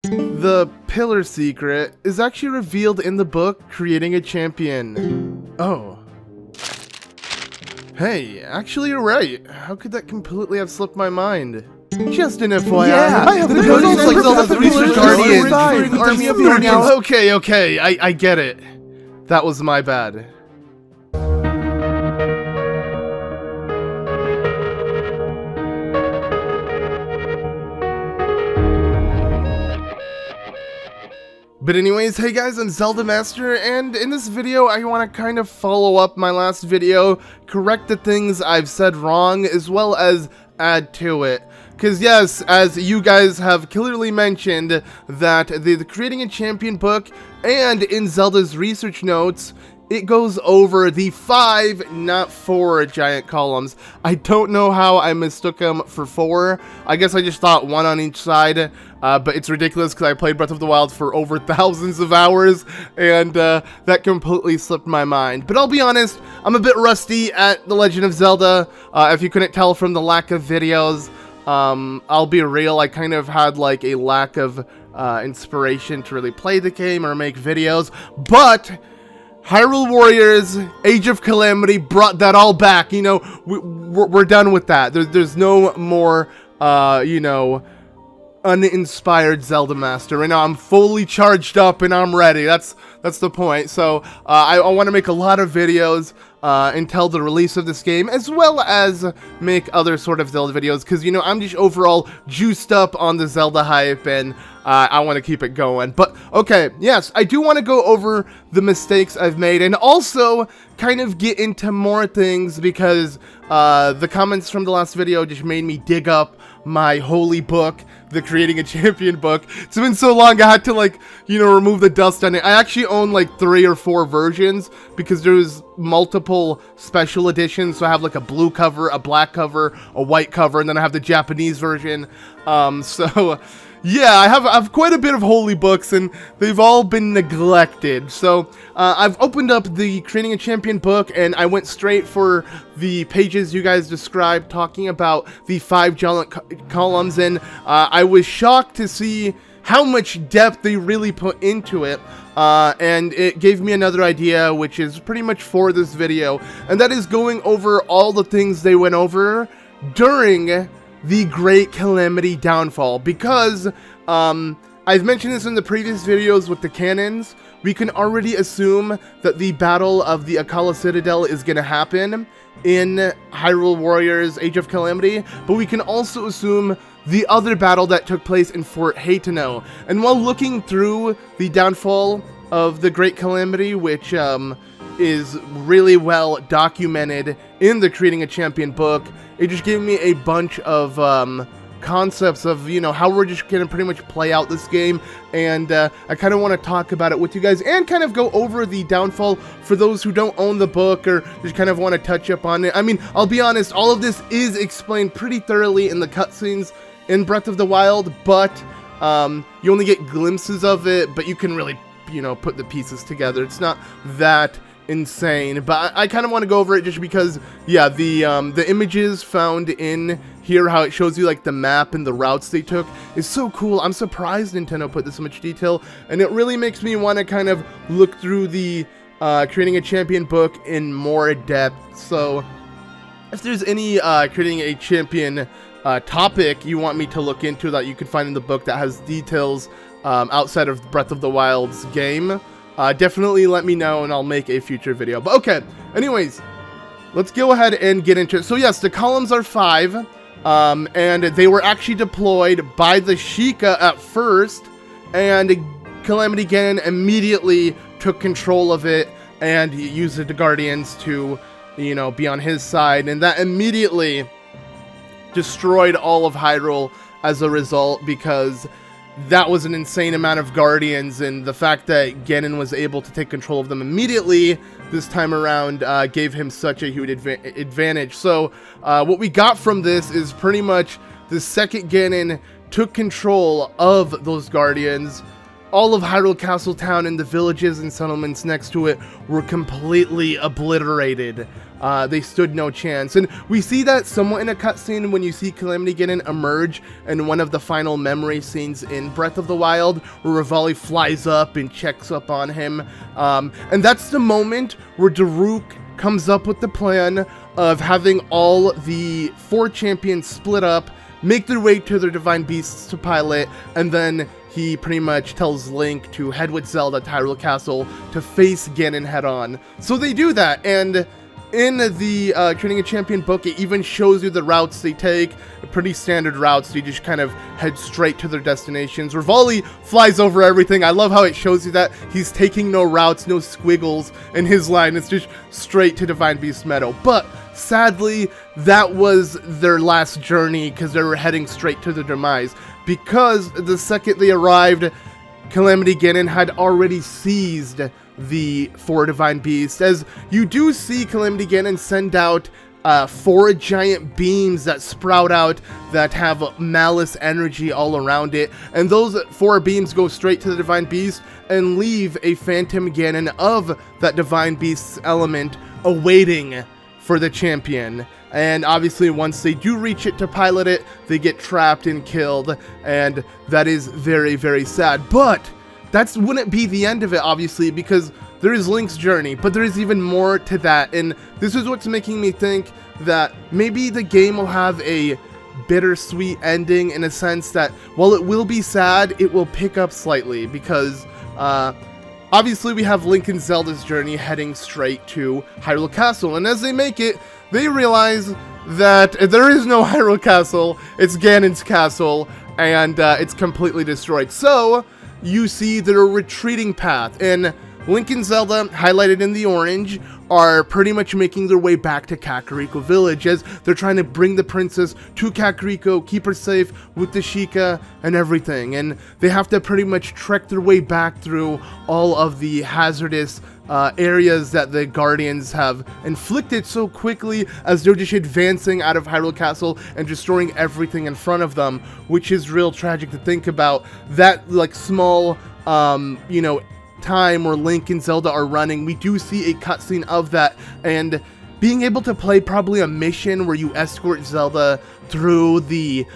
The pillar secret is actually revealed in the book Creating a Champion. Oh. Hey, actually you're right. How could that completely have slipped my mind? Just an FYI. Yeah, I have the the pillars like like Zelda's the research pillars guardians. army of guardians. Okay, I get it. That was my bad. But anyways, hey guys, I'm ZeldaMaster, and in this video I want to kind of follow up my last video, correct the things I've said wrong, as well as add to it. Because yes, as you guys have clearly mentioned, that the Creating a Champion book, and in Zelda's research notes, it goes over the 5, not 4 giant columns. I don't know how I mistook them for 4. I guess I just thought 1 on each side, but it's ridiculous because I played Breath of the Wild for over thousands of hours, and that completely slipped my mind. But I'll be honest, I'm a bit rusty at The Legend of Zelda. If you couldn't tell from the lack of videos, I'll be real, I kind of had like a lack of inspiration to really play the game or make videos, but Hyrule Warriors, Age of Calamity brought that all back. You know, we're done with that. There's no more, you know, uninspired ZeldaMaster. Right now, I'm fully charged up and I'm ready. That's the point. So I want to make a lot of videos until the release of this game, as well as make other sort of Zelda videos, because, you know, I'm just overall juiced up on the Zelda hype, and I want to keep it going. But okay, yes, I do want to go over the mistakes I've made, and also kind of get into more things, because the comments from the last video just made me dig up my holy book, the Creating a Champion book. It's been so long, I had to, like, you know, remove the dust on it. I actually own like 3 or 4 versions, because there's multiple special editions. So I have like a blue cover, a black cover, a white cover, and then I have the Japanese version. So yeah, I have quite a bit of holy books, and they've all been neglected. So I've opened up the Creating a Champion book, and I went straight for the pages you guys described, talking about the 5 giant columns, and I was shocked to see how much depth they really put into it, and it gave me another idea, which is pretty much for this video, and that is going over all the things they went over during the Great Calamity Downfall, because I've mentioned this in the previous videos with the cannons. We can already assume that the battle of the Akkala Citadel is going to happen in Hyrule Warriors Age of Calamity, but we can also assume the other battle that took place in Fort Hateno. And while looking through the downfall of the Great Calamity, which is really well documented in the Creating a Champion book, it just gave me a bunch of concepts of, you know, how we're just gonna pretty much play out this game, and I kind of want to talk about it with you guys, and kind of go over the downfall for those who don't own the book, or just kind of want to touch up on it. I mean, I'll be honest, all of this is explained pretty thoroughly in the cutscenes in Breath of the Wild, but you only get glimpses of it, but you can really, you know, put the pieces together. It's not that insane, but I kind of want to go over it just because, yeah, the images found in here, how it shows you like the map and the routes they took, is so cool. I'm surprised Nintendo put this much detail, and it really makes me want to kind of look through the Creating a Champion book in more depth. So if there's any Creating a Champion topic you want me to look into that you can find in the book that has details outside of Breath of the Wild's game, definitely let me know and I'll make a future video. But okay, anyways, let's go ahead and get into it. So yes, the columns are 5, and they were actually deployed by the Sheikah at first, and Calamity Ganon immediately took control of it and used the Guardians to, you know, be on his side, and that immediately destroyed all of Hyrule as a result, because that was an insane amount of Guardians, and the fact that Ganon was able to take control of them immediately this time around gave him such a huge advantage. So what we got from this is pretty much the second Ganon took control of those Guardians, all of Hyrule Castle Town and the villages and settlements next to it were completely obliterated. They stood no chance. And we see that somewhat in a cutscene when you see Calamity Ganon emerge in one of the final memory scenes in Breath of the Wild, where Revali flies up and checks up on him. And that's the moment where Daruk comes up with the plan of having all the 4 champions split up, make their way to their Divine Beasts to pilot, and then he pretty much tells Link to head with Zelda to Hyrule Castle to face Ganon head on. So they do that, and in the Training a Champion book, it even shows you the routes they take, pretty standard routes. They just kind of head straight to their destinations. Revali flies over everything. I love how it shows you that he's taking no routes, no squiggles in his line. It's just straight to Divine Beast Meadow. But sadly, that was their last journey because they were heading straight to their demise. Because the second they arrived, Calamity Ganon had already seized the 4 Divine Beasts, as you do see Calamity Ganon send out 4 giant beams that sprout out that have malice energy all around it, and those 4 beams go straight to the Divine Beast and leave a Phantom Ganon of that Divine Beast's element awaiting for the champion. And obviously once they do reach it to pilot it, they get trapped and killed, and that is very, very sad. But that wouldn't be the end of it, obviously, because there is Link's journey, but there is even more to that, and this is what's making me think that maybe the game will have a bittersweet ending, in a sense that while it will be sad, it will pick up slightly, because obviously we have Link and Zelda's journey heading straight to Hyrule Castle, and as they make it, they realize that there is no Hyrule Castle, it's Ganon's castle, and it's completely destroyed. So you see their retreating path, and Link and Zelda, highlighted in the orange, are pretty much making their way back to Kakariko Village as they're trying to bring the princess to Kakariko, keep her safe with the Sheikah and everything, and they have to pretty much trek their way back through all of the hazardous areas that the Guardians have inflicted so quickly as they're just advancing out of Hyrule Castle and destroying everything in front of them, which is real tragic to think about. That, like, small, you know, time where Link and Zelda are running, we do see a cutscene of that, and being able to play probably a mission where you escort Zelda through the,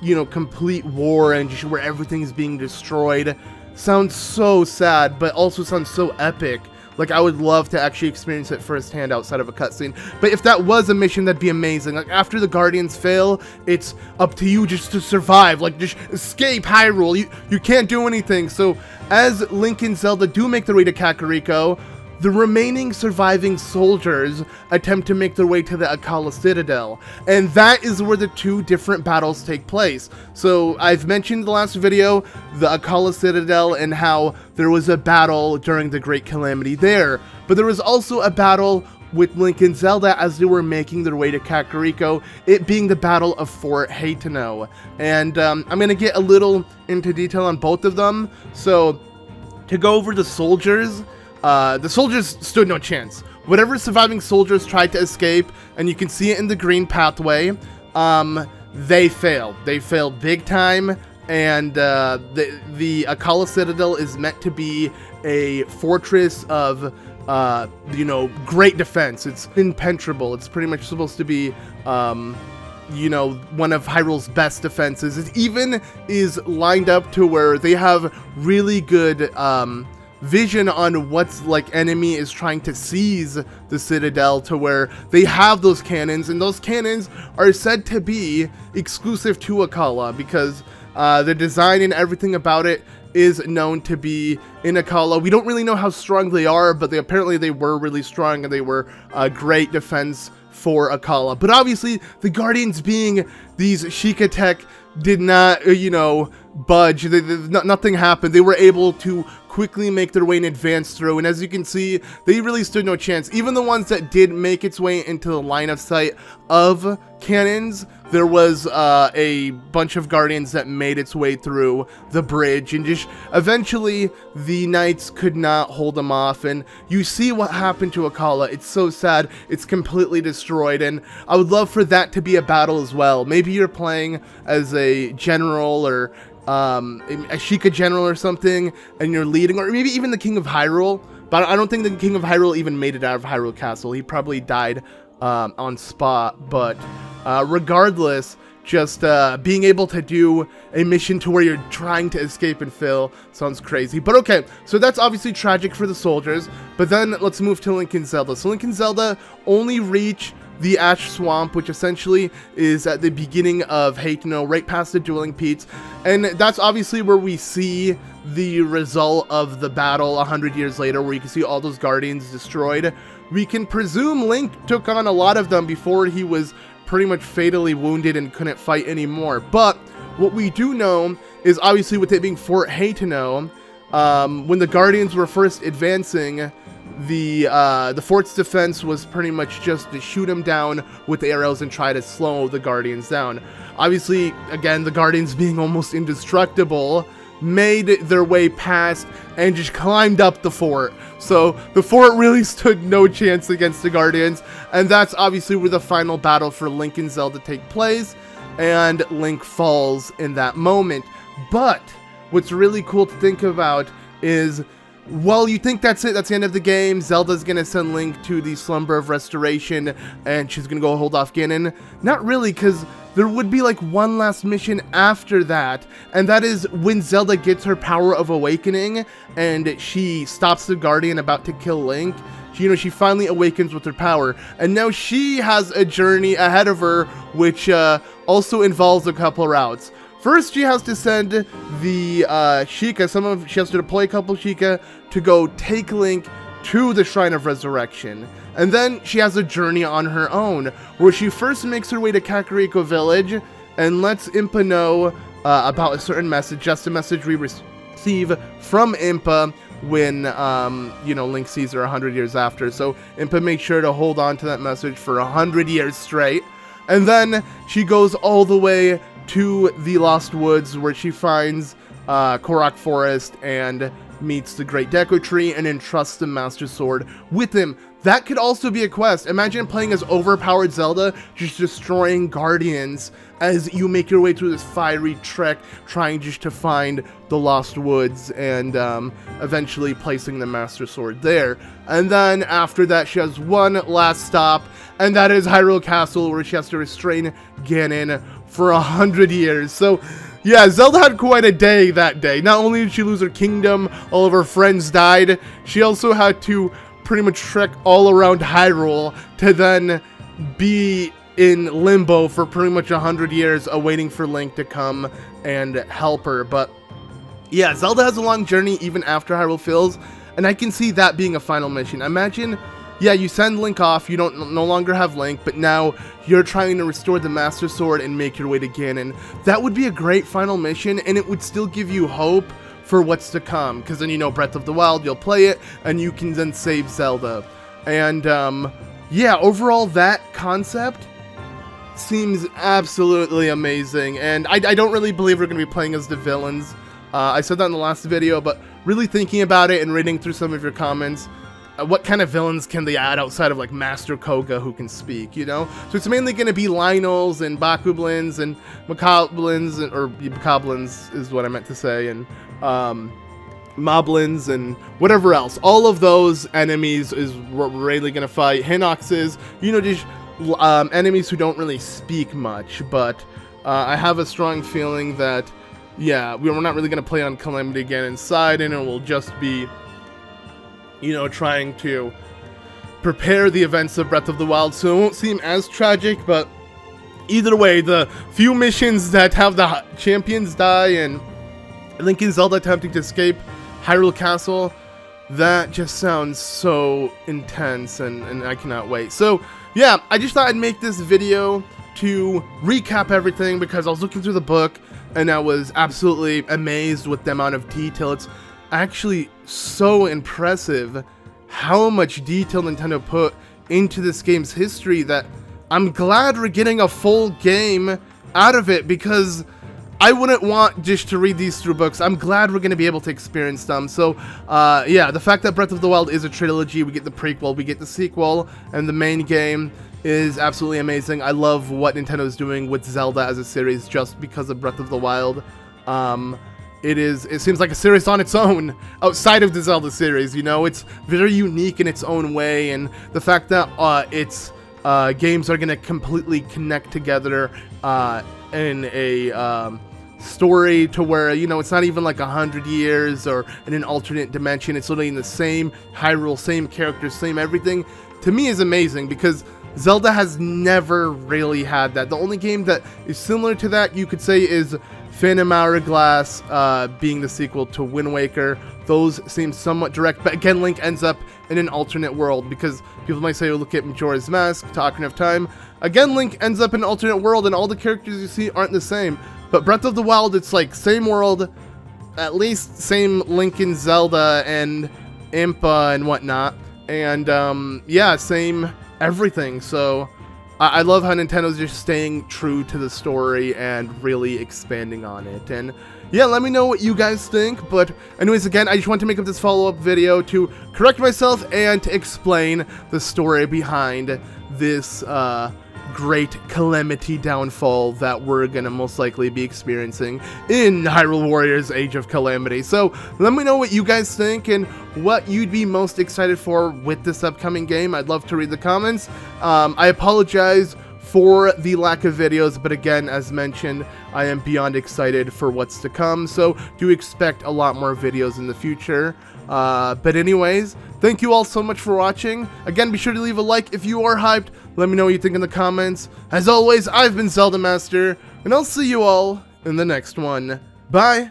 you know, complete war and just where everything's being destroyed sounds so sad, but also sounds so epic. Like, I would love to actually experience it firsthand outside of a cutscene. But if that was a mission, that'd be amazing. Like, after the Guardians fail, it's up to you just to survive. Like, just escape Hyrule. You can't do anything. So, as Link and Zelda do make their way to Kakariko, the remaining surviving soldiers attempt to make their way to the Akkala Citadel, and that is where the 2 different battles take place. So I've mentioned in the last video the Akkala Citadel and how there was a battle during the Great Calamity there, but there was also a battle with Link and Zelda as they were making their way to Kakariko, it being the Battle of Fort Hateno. And I'm going to get a little into detail on both of them. So to go over the soldiers stood no chance. Whatever surviving soldiers tried to escape, and you can see it in the green pathway, they failed. They failed big time, and the Akkala Citadel is meant to be a fortress of, you know, great defense. It's impenetrable. It's pretty much supposed to be, you know, one of Hyrule's best defenses. It even is lined up to where they have really good, vision on what's like enemy is trying to seize the Citadel, to where they have those cannons, and those cannons are said to be exclusive to Akkala, because the design and everything about it is known to be in Akkala. We don't really know how strong they are, but apparently they were really strong, and they were a great defense for Akkala. But obviously the Guardians, being these Sheikah tech, did not, you know, budge. Nothing happened. They were able to quickly make their way and advance through, and as you can see, they really stood no chance. Even the ones that did make its way into the line of sight of cannons, there was a bunch of Guardians that made its way through the bridge, and just eventually the knights could not hold them off. And you see what happened to Akkala. It's so sad. It's completely destroyed, and I would love for that to be a battle as well. Maybe you're playing as a general, or a Sheikah general or something, and you're leading, or maybe even the King of Hyrule. But I don't think the King of Hyrule even made it out of Hyrule Castle. He probably died on spot. But regardless, just being able to do a mission to where you're trying to escape and fail sounds crazy. But okay, so that's obviously tragic for the soldiers. But then let's move to Link and Zelda. So Link and Zelda only reach the Ash Swamp, which essentially is at the beginning of Hateno, right past the Dueling Peaks. And that's obviously where we see the result of the battle 100 years later, where you can see all those guardians destroyed. We can presume Link took on a lot of them before he was pretty much fatally wounded and couldn't fight anymore. But what we do know is, obviously with it being Fort Hateno, when the guardians were first advancing, the fort's defense was pretty much just to shoot them down with arrows and try to slow the guardians down. Obviously, again, the guardians being almost indestructible made their way past and just climbed up the fort. So the fort really stood no chance against the guardians, and that's obviously where the final battle for Link and Zelda take place, and Link falls in that moment. But what's really cool to think about is, well, you think that's it, that's the end of the game, Zelda's gonna send Link to the Slumber of Restoration, and she's gonna go hold off Ganon. Not really, because there would be like one last mission after that, and that is when Zelda gets her power of awakening, and she stops the Guardian about to kill Link. She finally awakens with her power, and now she has a journey ahead of her, which also involves a couple routes. First, she has to send the Sheikah, she has to deploy a couple Sheikah to go take Link to the Shrine of Resurrection. And then she has a journey on her own, where she first makes her way to Kakariko Village and lets Impa know about a certain message, just a message we receive from Impa when, Link sees her 100 years after. So Impa makes sure to hold on to that message for 100 years straight. And then she goes all the way to the Lost Woods, where she finds Korok Forest and meets the Great Deku Tree and entrusts the Master Sword with him. That could also be a quest. Imagine playing as overpowered Zelda, just destroying guardians as you make your way through this fiery trek, trying just to find the Lost Woods and eventually placing the Master Sword there. And then after that, she has one last stop, and that is Hyrule Castle, where she has to restrain Ganon for 100 years. So yeah, Zelda had quite a day that day. Not only did she lose her kingdom, all of her friends died, she also had to pretty much trek all around Hyrule to then be in limbo for pretty much 100 years, awaiting for Link to come and help her. But yeah, Zelda has a long journey even after Hyrule fills, and I can see that being a final mission. Imagine, yeah, you send Link off, you no longer have Link, but now you're trying to restore the Master Sword and make your way to Ganon. That would be a great final mission, and it would still give you hope for what's to come, because then Breath of the Wild, you'll play it, and you can then save Zelda. And yeah, overall that concept seems absolutely amazing, and I don't really believe we're going to be playing as the villains. I said that in the last video, but really thinking about it and reading through some of your comments, what kind of villains can they add outside of like Master Koga who can speak, So it's mainly going to be Lionels and Bakublins and Macablins, or Macablins is what I meant to say, and Moblins and whatever else. All of those enemies is what we're really going to fight. Hinoxes, just enemies who don't really speak much, but I have a strong feeling that, yeah, we're not really going to play on Calamity again inside, and it will just be trying to prepare the events of Breath of the Wild, so it won't seem as tragic. But either way, the few missions that have the champions die and Link and Zelda attempting to escape Hyrule Castle, that just sounds so intense, and I cannot wait. So yeah, I just thought I'd make this video to recap everything, because I was looking through the book and I was absolutely amazed with the amount of detail. It's actually so impressive how much detail Nintendo put into this game's history that I'm glad we're getting a full game out of it, because I wouldn't want just to read these through books. I'm glad we're going to be able to experience them. So yeah, the fact that Breath of the Wild is a trilogy, we get the prequel, we get the sequel, and the main game is absolutely amazing. I love what Nintendo is doing with Zelda as a series just because of Breath of the Wild. It seems like a series on its own outside of the Zelda series. You know, it's very unique in its own way, and the fact that its games are gonna completely connect together in a story to where, you know, it's not even like 100 years or in an alternate dimension. It's literally in the same Hyrule, same characters, same everything. To me is amazing, because Zelda has never really had that. The only game that is similar to that, you could say, is Phantom Hourglass, being the sequel to Wind Waker. Those seem somewhat direct, but again, Link ends up in an alternate world, because people might say, oh, look at Majora's Mask, to Ocarina of Time. Again, Link ends up in an alternate world, and all the characters you see aren't the same. But Breath of the Wild, it's like same world, at least same Link and Zelda and Impa and whatnot, and yeah, same everything. So I love how Nintendo's just staying true to the story and really expanding on it. And yeah, let me know what you guys think. But anyways, again, I just want to make up this follow-up video to correct myself and to explain the story behind this Great Calamity Downfall that we're gonna most likely be experiencing in Hyrule Warriors Age of Calamity. So let me know what you guys think and what you'd be most excited for with this upcoming game. I'd love to read the comments. I apologize for the lack of videos, but again, as mentioned, I am beyond excited for what's to come, so do expect a lot more videos in the future. But anyways, thank you all so much for watching. Again, be sure to leave a like if you are hyped. Let me know what you think in the comments. As always, I've been ZeldaMaster, and I'll see you all in the next one. Bye!